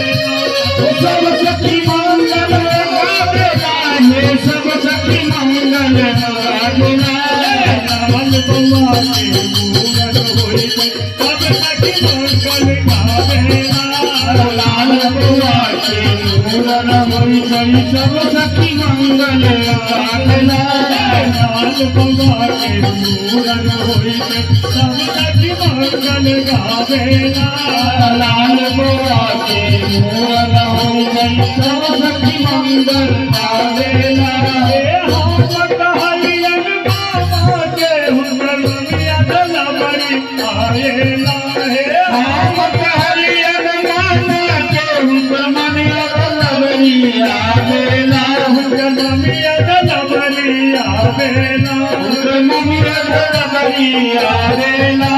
सब सखी मंगल गावेला सब सखी मंगल गावेला सब सखी मंगल गावेला लाल बउआ के मूरन होई सब सखी मंगल गावेला लाल बउआ के मूरन होई सब सखी मंगल गावेला लाल बउआ के मूरन होई सब सखी मंगल गावेला लाल बउआ के मूरन होई सब सखी मंगल गावेला हम कहलियन बाबा के हुनर मियाद लबरी आएला हम कहलियन माना के हुनर मियाद लबरी आवेला हुनर मियाद लबरी आवेला हुनर मियाद लबरी आवेला